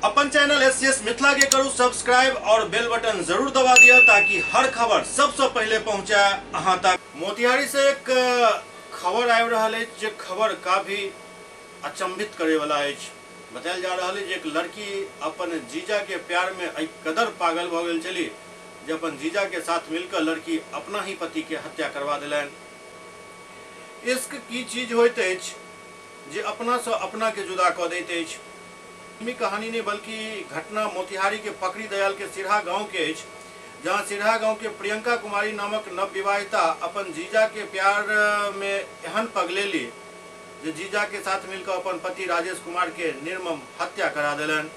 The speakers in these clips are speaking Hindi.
अपन चैनल एससीएस मिथिला के करू सब्सक्राइब और बेल बटन जरूर दबा दिया ताकि हर खबर सबसे पहले पहुंचा अहां तक। मोतिहारी से एक खबर आबि रहल है जे खबर काफी अचंभित करे वाला है। बतायल जा रहा है जे एक लड़की अपन जीजा के प्यार में एक कदर पागल भ गेल छली जे अपन जीजा के साथ मिलकर लड़की अपना ही पति के हत्या करवा दिलन। इश्क की चीज होइत अछि जे अपना से अपना के जुदा क दैत अछि। कहानी नहीं बल्कि घटना मोतिहारी के पकड़ी दयाल के सिरहा गांव के अछि, जहां सिरहा गांव के प्रियंका कुमारी नामक नवविवाहिता अपन जीजा के प्यार में एहन पगलेली जे जीजा के साथ मिलकर अपन पति राजेश कुमार के निर्मम हत्या करा दिलन।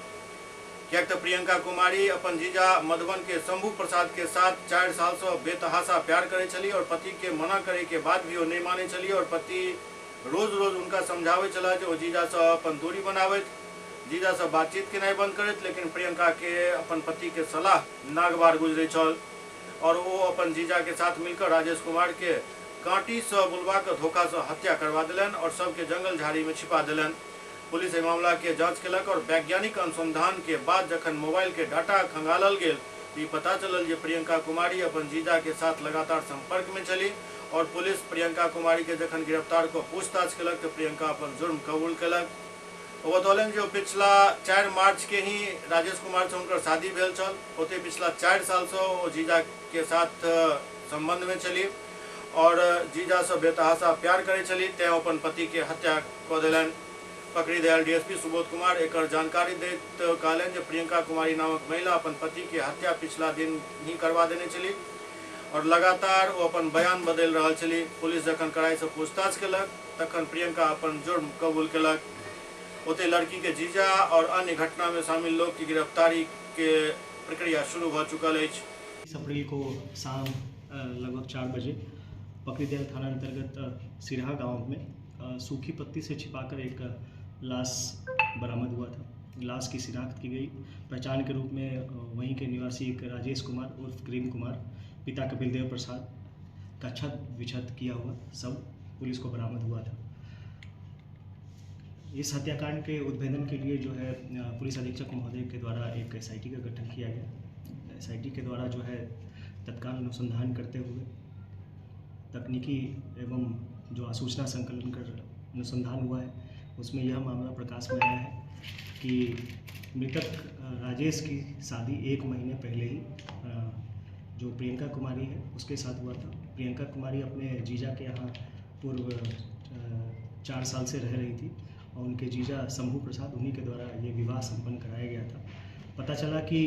क्या तो प्रियंका कुमारी अपन जीजा मधुबन के शंभू प्रसाद के साथ 4 साल से बेतहासा प्यार करे चली और पति के मना करे के बाद भी वो नहीं माने चली और पति रोज रोज उनका समझावे चला जो जीजा से अपन दूरी बनावे, जीजा से बातचीत के नहीं बंद करे। लेकिन प्रियंका के अपन पति के सलाह नागवार गुजरे चल और वो अपन जीजा के साथ मिलकर राजेश कुमार के कांटी से बुलवा कर धोखा से हत्या करवा दिलन और सबके जंगल झाड़ी में छिपा दिलन। पुलिस इस मामला के जांच केलक और वैज्ञानिक अनुसंधान के बाद जखन मोबाइल के डाटा खंगालल गेल तो पता चलल जे प्रियंका कुमारी अपन जीजा के साथ लगातार संपर्क में चली और पुलिस प्रियंका कुमारी के जखन गिरफ्तार को पूछताछ केलक तो प्रियंका अपन जुर्म कबूल केलक। वो बतौलन जो पिछला 4 मार्च के ही राजेश कुमार से उनकर शादी भेल चल, होते पिछला 4 साल से वो जीजा के साथ संबंध में चली और जीजा से बेतहासा प्यार करे चली ते अपन पति के हत्या क दिलन। पकड़ी दयाल डीएसपी सुबोध कुमार एक जानकारी देत कहलन जे प्रियंका कुमारी नामक महिला अपन पति के हत्या पिछला दिन ही करवा देने चली और लगातार वो अपन बयान बदल रहा चली। पुलिस जखन कड़ाई से पूछताछ केलक तखन प्रियंका अपन जुर्म कबूल केलक। ओते लड़की के जीजा और अन्य घटना में शामिल लोग की गिरफ्तारी के प्रक्रिया शुरू हो चुकल है। 20 अप्रैल को शाम लगभग 4 बजे पकड़ीदयाल थाना अंतर्गत सिरहा गांव में सूखी पत्ती से छिपाकर एक लाश बरामद हुआ था। लाश की शिनाख्त की गई। पहचान के रूप में वहीं के निवासी एक राजेश कुमार उर्फ क्रीम कुमार, पिता कपिल देव प्रसाद का छत विछत किया हुआ सब पुलिस को बरामद हुआ था। इस हत्याकांड के उद्भेदन के लिए जो है पुलिस अधीक्षक महोदय के द्वारा एक एसआईटी का गठन किया गया। एसआईटी के द्वारा जो है तत्काल अनुसंधान करते हुए तकनीकी एवं जो सूचना संकलन कर अनुसंधान हुआ है उसमें यह मामला प्रकाश में आया है कि मृतक राजेश की शादी 1 महीने पहले ही जो प्रियंका कुमारी है उसके साथ हुआ था। प्रियंका कुमारी अपने जीजा के यहाँ पूर्व 4 साल से रह रही थी और उनके जीजा शंभू प्रसाद उन्हीं के द्वारा ये विवाह संपन्न कराया गया था। पता चला कि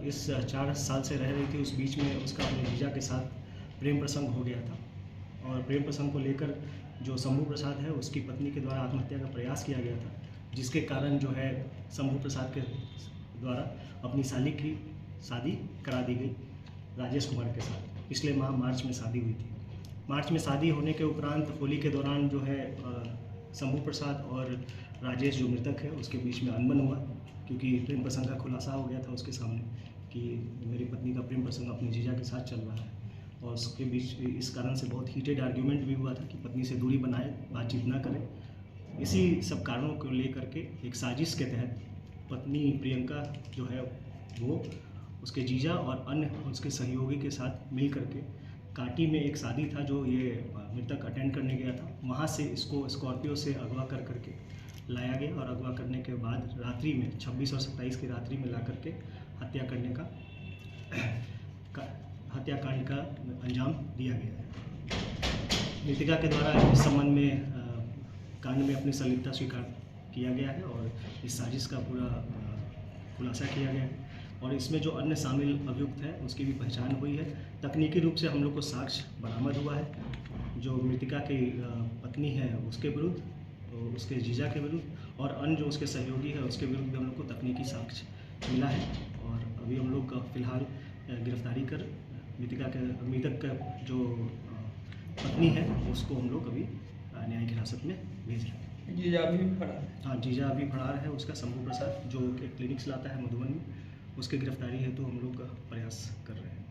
इस 4 साल से रह रही थी, उस बीच में उसका अपने जीजा के साथ प्रेम प्रसंग हो गया था और प्रेम प्रसंग को लेकर जो शंभू प्रसाद है उसकी पत्नी के द्वारा आत्महत्या का प्रयास किया गया था, जिसके कारण जो है शंभू प्रसाद के द्वारा अपनी साली की शादी करा दी गई राजेश कुमार के साथ। पिछले माह मार्च में शादी हुई थी। मार्च में शादी होने के उपरांत होली के दौरान जो है शंभू प्रसाद और राजेश जो मृतक है उसके बीच में अनबन हुआ क्योंकि प्रेम प्रसंग का खुलासा हो गया था उसके सामने कि मेरी पत्नी का प्रेम प्रसंग अपने जीजा के साथ चल रहा है और उसके बीच इस कारण से बहुत हीटेड आर्ग्यूमेंट भी हुआ था कि पत्नी से दूरी बनाए, बातचीत ना करें। इसी सब कारणों को लेकर के एक साजिश के तहत पत्नी प्रियंका जो है वो उसके जीजा और अन्य उसके सहयोगी के साथ मिल करके कांटी में एक शादी था जो ये मृतक अटेंड करने गया था, वहाँ से इसको स्कॉर्पियो से अगवा कर करके लाया गया और अगवा करने के बाद रात्रि में 26 और 27 की रात्रि में ला करके हत्या करने का हत्याकांड का अंजाम दिया गया है। मृतिका के द्वारा इस संबंध में कांड में अपनी संलिप्तता स्वीकार किया गया है और इस साजिश का पूरा खुलासा किया गया है और इसमें जो अन्य शामिल अभियुक्त है उसकी भी पहचान हुई है। तकनीकी रूप से हम लोग को साक्ष्य बरामद हुआ है। जो मृतिका की पत्नी है उसके विरुद्ध, तो उसके जीजा के विरुद्ध और अन्य जो उसके सहयोगी है उसके विरुद्ध भी हम लोग को तकनीकी साक्ष्य मिला है और अभी हम लोग फिलहाल गिरफ्तारी कर मृतक का जो पत्नी है उसको हम लोग अभी न्यायिक हिरासत में भेज रहे हैं। जीजा अभी फरार है? हाँ, जीजा अभी फरार है। उसका शंभू प्रसाद जो क्लिनिक चलाता है मधुबन में, उसके गिरफ्तारी हेतु हम लोग प्रयास कर रहे हैं।